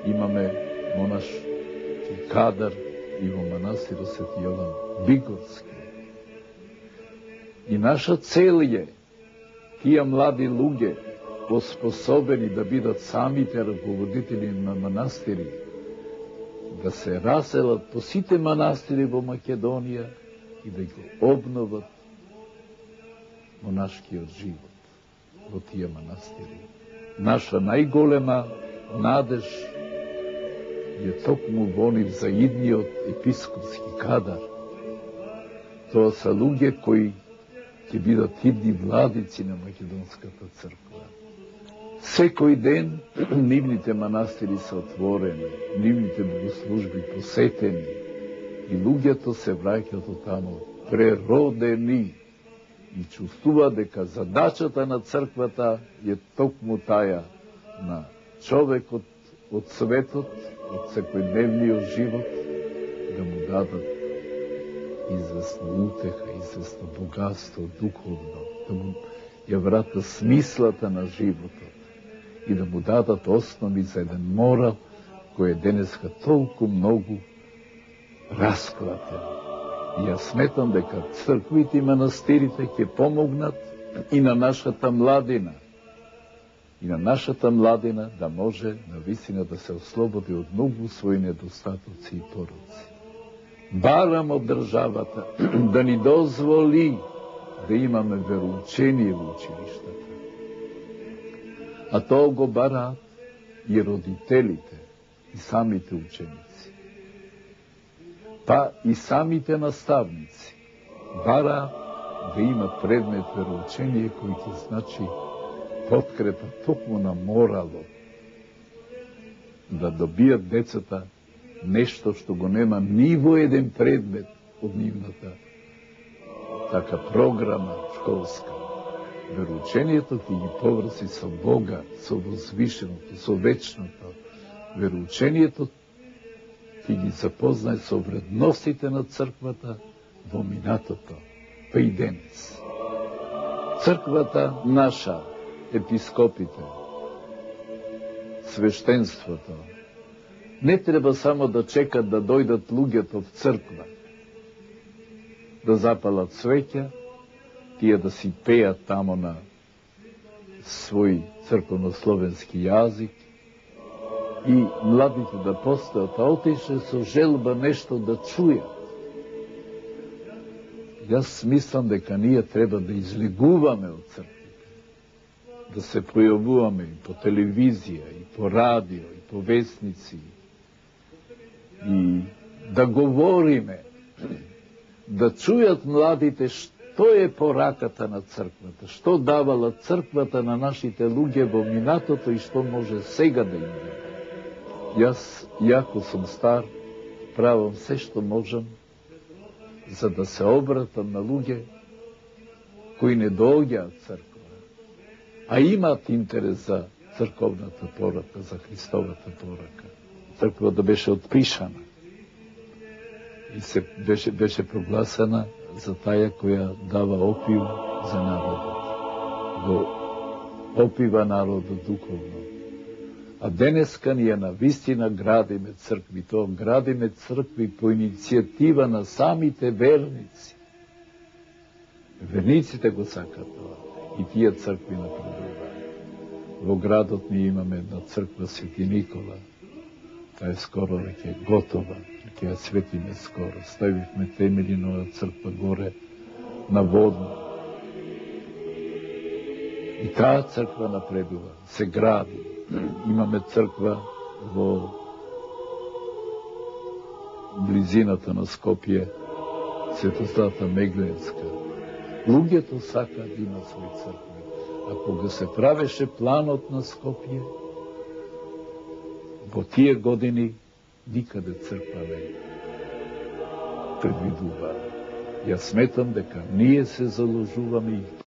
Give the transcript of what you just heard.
Имаме монашки кадар и во манастирот Свети Јован Бигорски. И наша цел е тие млади луѓе оспособени да бидат самите раководители на манастири, да се раселат по сите манастири во Македонија и да го обноват монашкиот живот во тие манастири. Наша најголема надеж е токму во нив за идниот епископски кадар. Тоа се луѓе кои ќе бидат идни владици на Македонската црква. Секој ден нивните манастири се отворени, нивните богослужби посетени и луѓето се враќаат од тамо преродени и чувствува дека задачата на црквата е токму таја на човекот од светот, од секојдневниот живот, да му дадат известна утеха, известно богатство духовно, да му ја врата смислата на животот и да му дадат основи за еден морал кој е денеска толку многу расклатен. И јас сметам дека црквите и манастирите ќе помогнат и на нашата младина. И на нашата младина да може навистина да се ослободи од многу своји недостатоци и пороци. Барам од државата да ни дозволи да имаме вероучение во училиштата. А тоа го бараат и родителите, и самите ученици. Па и самите наставници бараат да има предмет вероучение кој ќе значи подкрепа токму на моралот, да добијат децата нешто што го нема ни во еден предмет од нивната така програма школска. Вероучението ќе ги поврзи со Бога, со возвишеното, со вечното. Вероучението ќе ги запознае со вредностите на црквата во минатото, па и денес. Црквата наша, епископите, свештенството, не треба само да чекат да дојдат луѓето в црква, да запалат свеќа, тие да си пеат тамо на свој црковнословенски јазик и младите да постојат, а отише со желба нешто да чујат. Јас мислам дека ние треба да излегуваме од црквите, да се појавуваме и по телевизија, и по радио, и по весници, и да говориме, да чујат младите што е пораката на црквата, што давала црквата на нашите луѓе во минатото и што може сега да им даде. Јас, јако сум стар, правам се што можам за да се обратам на луѓе кои не доаѓаат црква, а имаат интерес за црковната порака, за Христовата порака. Црква да беше отпишана и се беше прогласена за таја која дава опиум за народот. Го опива народот духовно. А денеска ние навистина градиме цркви. Тоа градиме цркви по иницијатива на самите верници. Верниците го сакат тоа. И тие цркви напредуваат. Во градот ние имаме една црква Свети Никола. Таа е скоро веќе готова. Ќе ја светиме скоро. Ставивме темели на оваа црква горе на водно. И таа црква напредува. Се гради. Имаме црква во близината на Скопје, Светослата Мегленска. Луѓето сакаат да имат своји цркви. А кога се правеше планот на Скопје, во тие години никаде црква не предвидува. Јас сметам дека ние се заложуваме и